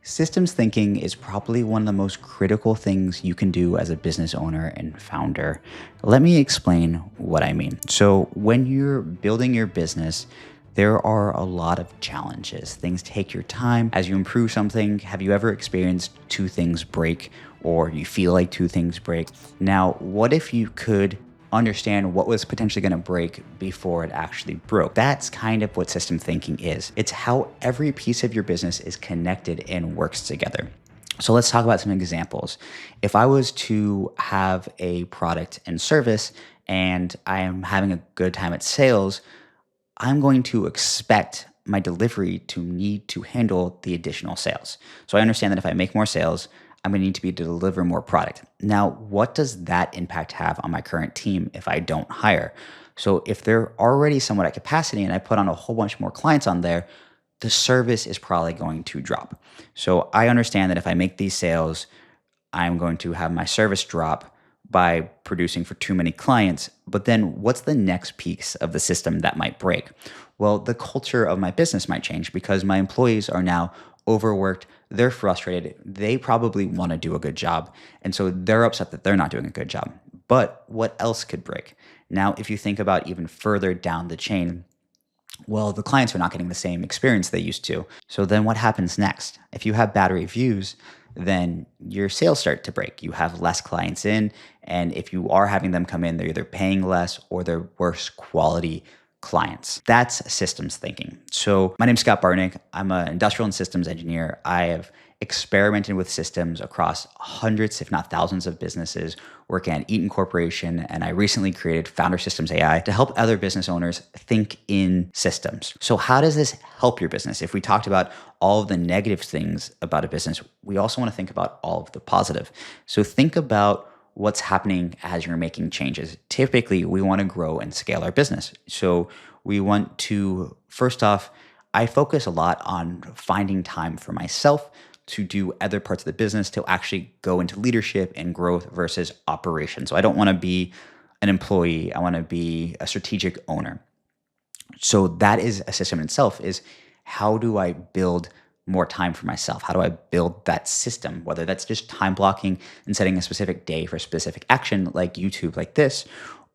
Systems thinking is probably one of the most critical things you can do as a business owner and founder. Let me explain what I mean. So, when you're building your business, there are a lot of challenges. Things take your time. As you improve something, have you ever experienced two things break or you feel like two things break? Now, what if you could understand what was potentially going to break before it actually broke? That's kind of what system thinking is. It's how every piece of your business is connected and works together. So let's talk about some examples. If I was to have a product and service and I am having a good time at sales, I'm going to expect my delivery to need to handle the additional sales. So I understand that if I make more sales, I'm going to need to be to deliver more product. Now, what does that impact have on my current team if I don't hire? So if they're already somewhat at capacity and I put on a whole bunch more clients on there, the service is probably going to drop. So I understand that if I make these sales, I'm going to have my service drop by producing for too many clients. But then what's the next piece of the system that might break? Well, the culture of my business might change because my employees are now overworked. They're frustrated. They probably want to do a good job. And so they're upset that they're not doing a good job. But what else could break? Now, if you think about even further down the chain, well, the clients are not getting the same experience they used to. So then what happens next? If you have bad reviews, then your sales start to break. You have less clients in. And if you are having them come in, they're either paying less or they're worse quality clients. That's systems thinking. So my name's Scott Bartnick. I'm an industrial and systems engineer. I have experimented with systems across hundreds, if not thousands of businesses working at Eaton Corporation. And I recently created Founder Systems AI to help other business owners think in systems. So how does this help your business? If we talked about all of the negative things about a business, we also want to think about all of the positive. So think about what's happening as you're making changes. Typically, we want to grow and scale our business. So we want to, first off, I focus a lot on finding time for myself to do other parts of the business to actually go into leadership and growth versus operations. So I don't want to be an employee. I want to be a strategic owner. So that is a system in itself, is how do I build more time for myself? How do I build that system? Whether that's just time blocking and setting a specific day for a specific action like YouTube, like this,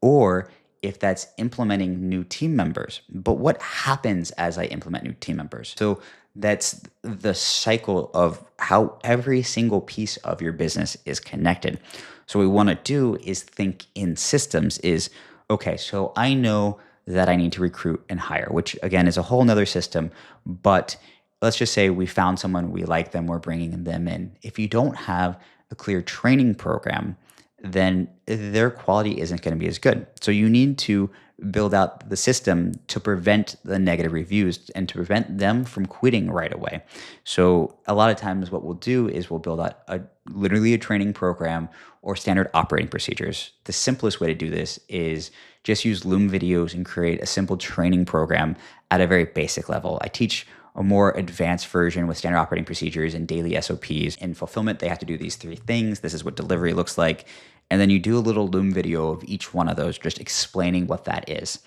or if that's implementing new team members. But what happens as I implement new team members? So that's the cycle of how every single piece of your business is connected. So what we want to do is think in systems is, okay, so I know that I need to recruit and hire, which again is a whole nother system, but let's just say we found someone, we like them, we're bringing them in. If you don't have a clear training program, then their quality isn't going to be as good. So you need to build out the system to prevent the negative reviews and to prevent them from quitting right away. So a lot of times what we'll do is we'll build out literally a training program or standard operating procedures. The simplest way to do this is just use Loom videos and create a simple training program at a very basic level. I teach a more advanced version with standard operating procedures and daily SOPs. In fulfillment, they have to do these three things. This is what delivery looks like. And then you do a little Loom video of each one of those, just explaining what that is.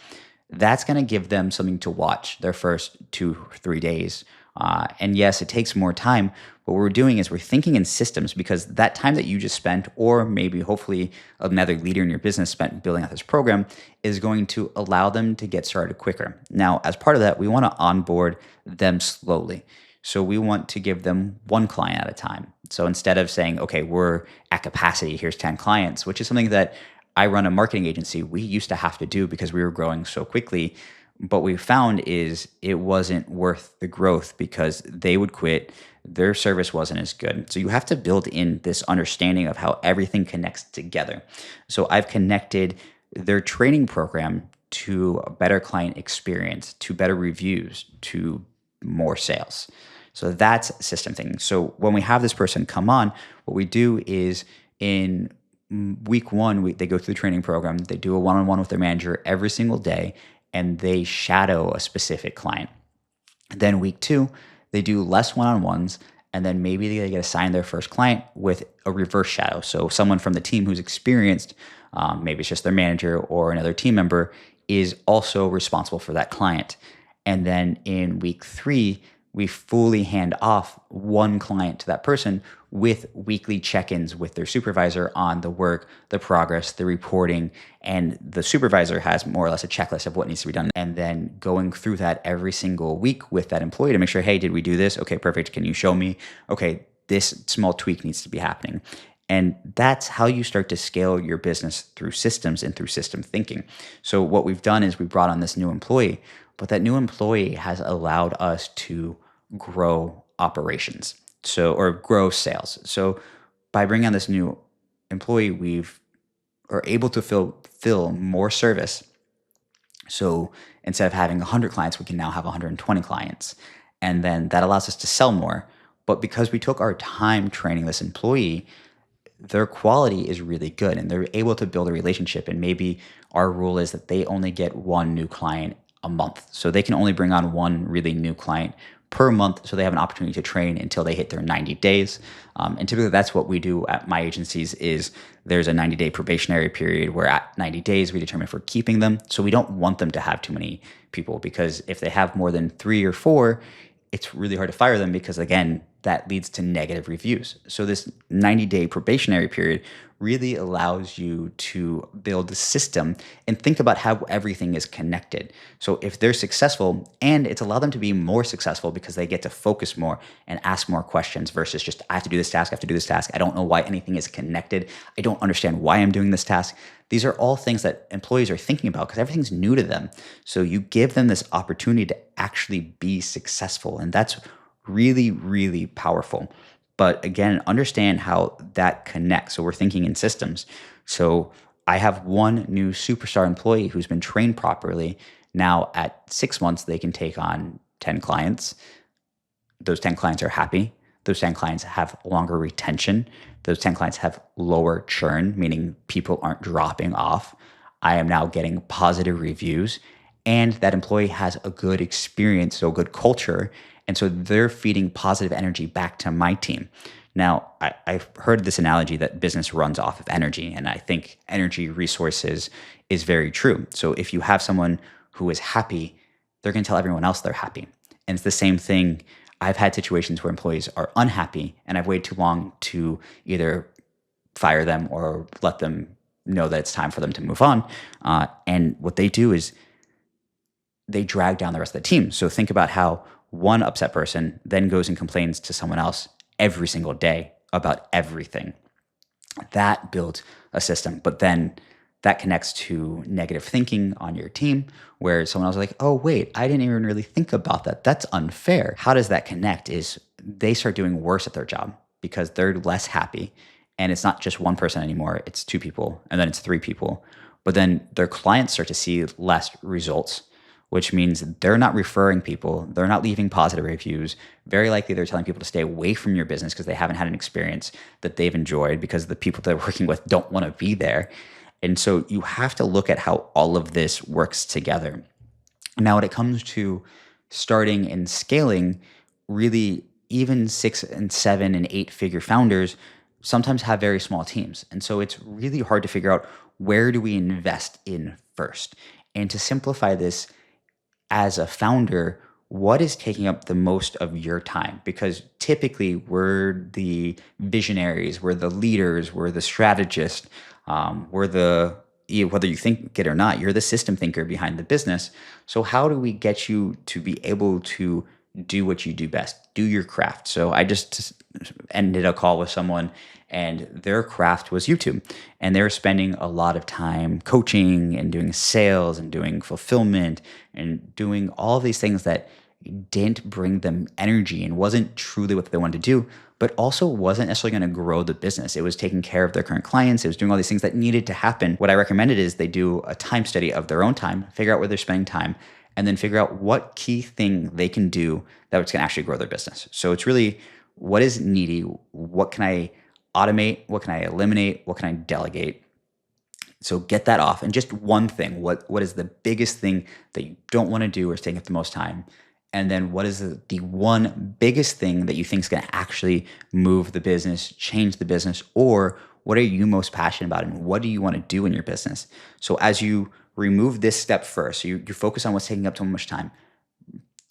That's going to give them something to watch their first 2-3 days. And yes, it takes more time. But what we're doing is we're thinking in systems, because that time that you just spent, or maybe hopefully another leader in your business spent building out this program, is going to allow them to get started quicker. Now, as part of that, we want to onboard them slowly. So we want to give them one client at a time. So instead of saying, okay, we're at capacity, here's 10 clients, which is something that I run a marketing agency, we used to have to do because we were growing so quickly. But what we found is it wasn't worth the growth because they would quit. Their service wasn't as good. So you have to build in this understanding of how everything connects together. So I've connected their training program to a better client experience, to better reviews, to more sales. So that's system thinking. So when we have this person come on, what we do is in week one, they go through the training program. They do a one-on-one with their manager every single day, and they shadow a specific client. Then week two, they do less one-on-ones, and then maybe they get assigned their first client with a reverse shadow. So someone from the team who's experienced, maybe it's just their manager or another team member, is also responsible for that client. And then in week three, we fully hand off one client to that person with weekly check-ins with their supervisor on the work, the progress, the reporting, and the supervisor has more or less a checklist of what needs to be done. And then going through that every single week with that employee to make sure, hey, did we do this? Okay, perfect. Can you show me? Okay, this small tweak needs to be happening. And that's how you start to scale your business through systems and through system thinking. So what we've done is we brought on this new employee, but that new employee has allowed us to grow operations, or grow sales. So by bringing on this new employee, we've are able to fill more service. So instead of having 100 clients, we can now have 120 clients. And then that allows us to sell more. But because we took our time training this employee, their quality is really good and they're able to build a relationship. And maybe our rule is that they only get one new client a month. So they can only bring on one really new client per month. So they have an opportunity to train until they hit their 90 days. And typically that's what we do at my agencies is there's a 90-day probationary period where at 90 days we determine if we're keeping them. So we don't want them to have too many people because if they have more than 3 or 4, it's really hard to fire them because, again, that leads to negative reviews. So this 90-day probationary period really allows you to build a system and think about how everything is connected. So if they're successful, and it's allowed them to be more successful because they get to focus more and ask more questions versus just, I have to do this task, I have to do this task. I don't know why anything is connected. I don't understand why I'm doing this task. These are all things that employees are thinking about because everything's new to them. So you give them this opportunity to actually be successful. And that's really, really powerful. But again, understand how that connects. So we're thinking in systems. So I have one new superstar employee who's been trained properly. Now at 6 months, they can take on 10 clients. Those 10 clients are happy. Those 10 clients have longer retention. Those 10 clients have lower churn, meaning people aren't dropping off. I am now getting positive reviews. And that employee has a good experience, so a good culture. And so they're feeding positive energy back to my team. Now, I've heard this analogy that business runs off of energy, and I think energy resources is very true. So if you have someone who is happy, they're going to tell everyone else they're happy. And it's the same thing. I've had situations where employees are unhappy, and I've waited too long to either fire them or let them know that it's time for them to move on. And what they do is they drag down the rest of the team. So think about how one upset person then goes and complains to someone else every single day about everything. That builds a system, but then that connects to negative thinking on your team where someone else is like, oh, wait, I didn't even really think about that. That's unfair. How does that connect is they start doing worse at their job because they're less happy. And it's not just one person anymore. It's 2 people and then it's 3 people. But then their clients start to see less results, which means they're not referring people. They're not leaving positive reviews. Very likely they're telling people to stay away from your business because they haven't had an experience that they've enjoyed because the people they're working with don't want to be there. And so you have to look at how all of this works together. Now, when it comes to starting and scaling, really even 6 and 7 and 8 figure founders sometimes have very small teams. And so it's really hard to figure out where do we invest in first. And to simplify this, as a founder, what is taking up the most of your time? Because typically we're the visionaries, we're the leaders, we're the strategists, whether you think it or not, you're the system thinker behind the business. So how do we get you to be able to do what you do best, do your craft? So I just ended a call with someone and their craft was YouTube. And they were spending a lot of time coaching and doing sales and doing fulfillment and doing all of these things that didn't bring them energy and wasn't truly what they wanted to do, but also wasn't necessarily going to grow the business. It was taking care of their current clients. It was doing all these things that needed to happen. What I recommended is they do a time study of their own time, figure out where they're spending time, and then figure out what key thing they can do that's going to actually grow their business. So it's really what is needy, what can I automate, what can I eliminate, what can I delegate. So get that off. And just one thing, what is the biggest thing that you don't want to do or is taking up the most time? And then what is the one biggest thing that you think is going to actually move the business, change the business, or what are you most passionate about and what do you want to do in your business? So as you remove this step first, so you focus on what's taking up so much time,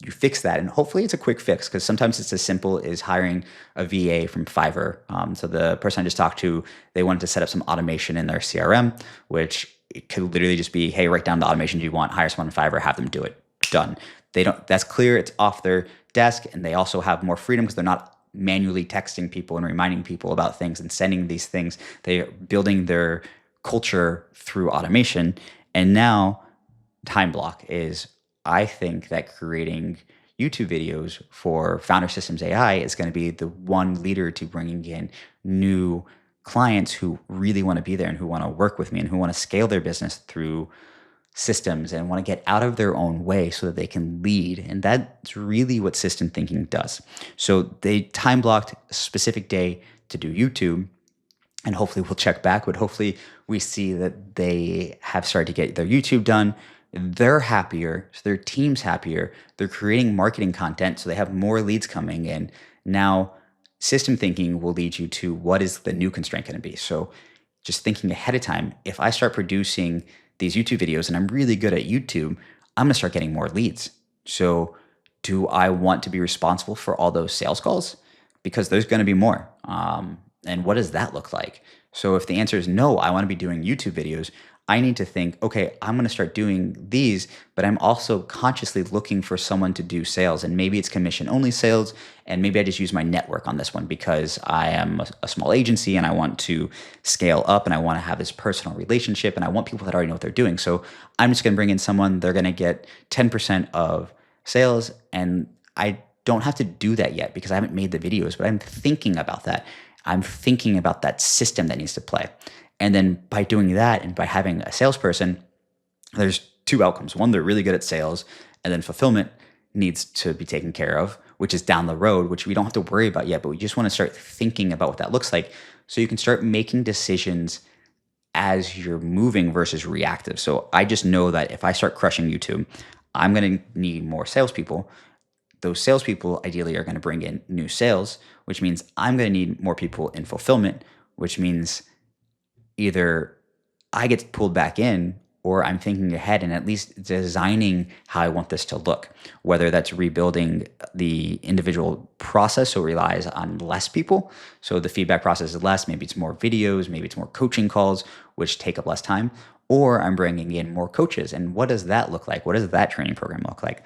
you fix that. And hopefully it's a quick fix, because sometimes it's as simple as hiring a VA from Fiverr. So the person I just talked to, they wanted to set up some automation in their CRM, which it could literally just be, hey, write down the automation you want, hire someone on Fiverr, have them do it. Done. They don't, that's clear, it's off their desk, and they also have more freedom because they're not manually texting people and reminding people about things and sending these things. They're building their culture through automation. And now time block is, I think that creating YouTube videos for Founder Systems AI is going to be the one leader to bringing in new clients who really want to be there and who want to work with me and who want to scale their business through systems and want to get out of their own way so that they can lead. And that's really what system thinking does. So they time blocked a specific day to do YouTube, and hopefully we'll check back, but hopefully we see that they have started to get their YouTube done. They're happier, so their team's happier. They're creating marketing content, so they have more leads coming in. Now, system thinking will lead you to what is the new constraint going to be. So just thinking ahead of time, if I start producing these YouTube videos and I'm really good at YouTube, I'm going to start getting more leads. So do I want to be responsible for all those sales calls? Because there's going to be more. And what does that look like? So if the answer is no, I want to be doing YouTube videos, I need to think, okay, I'm going to start doing these, but I'm also consciously looking for someone to do sales. And maybe it's commission only sales. And maybe I just use my network on this one because I am a small agency and I want to scale up and I want to have this personal relationship and I want people that already know what they're doing. So I'm just going to bring in someone, they're going to get 10% of sales. And I don't have to do that yet because I haven't made the videos, but I'm thinking about that. I'm thinking about that system that needs to play. And then by doing that and by having a salesperson, there's two outcomes. One, they're really good at sales, and then fulfillment needs to be taken care of, which is down the road, which we don't have to worry about yet, but we just want to start thinking about what that looks like so you can start making decisions as you're moving versus reactive. So I just know that if I start crushing YouTube, I'm going to need more salespeople. Those salespeople ideally are going to bring in new sales, which means I'm going to need more people in fulfillment, which means either I get pulled back in or I'm thinking ahead and at least designing how I want this to look, whether that's rebuilding the individual process so it relies on less people. So the feedback process is less, maybe it's more videos, maybe it's more coaching calls, which take up less time, or I'm bringing in more coaches. And what does that look like? What does that training program look like?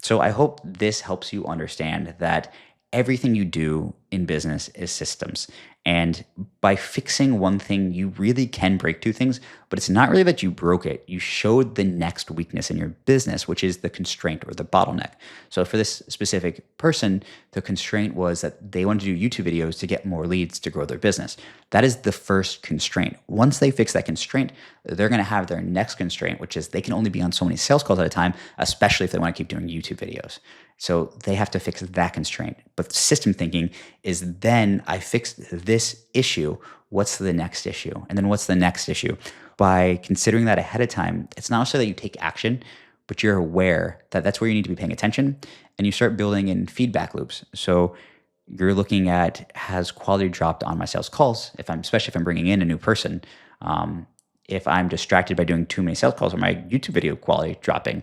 So I hope this helps you understand that everything you do in business is systems. And by fixing one thing, you really can break two things, but it's not really that you broke it. You showed the next weakness in your business, which is the constraint or the bottleneck. So for this specific person, the constraint was that they wanted to do YouTube videos to get more leads to grow their business. That is the first constraint. Once they fix that constraint, they're going to have their next constraint, which is they can only be on so many sales calls at a time, especially if they want to keep doing YouTube videos. So they have to fix that constraint. But system thinking is then I fixed this issue. What's the next issue? And then what's the next issue? By considering that ahead of time, it's not necessarily that you take action, but you're aware that that's where you need to be paying attention and you start building in feedback loops. So you're looking at, has quality dropped on my sales calls? Especially if I'm bringing in a new person, if I'm distracted by doing too many sales calls, or my YouTube video quality dropping?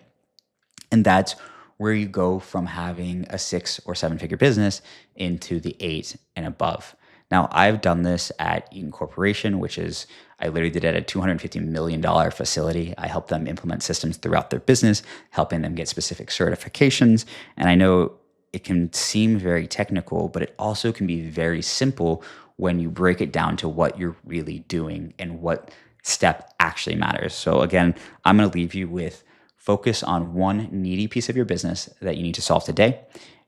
And that's where you go from having a 6 or 7 figure business into the 8 and above. Now, I've done this at Eaton Corporation, which is, I literally did it at a $250 million facility. I helped them implement systems throughout their business, helping them get specific certifications. And I know it can seem very technical, but it also can be very simple when you break it down to what you're really doing and what step actually matters. So again, I'm going to leave you with focus on one needy piece of your business that you need to solve today.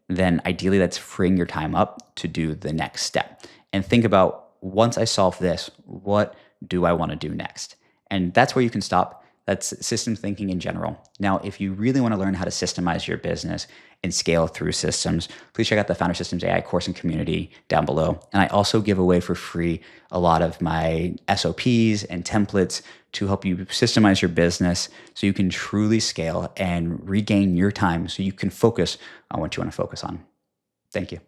Then ideally that's freeing your time up to do the next step. And think about, once I solve this, what do I want to do next? And that's where you can stop. That's systems thinking in general. Now, if you really want to learn how to systemize your business and scale through systems, please check out the Founder Systems AI course and community down below. And I also give away for free a lot of my SOPs and templates to help you systemize your business so you can truly scale and regain your time so you can focus on what you want to focus on. Thank you.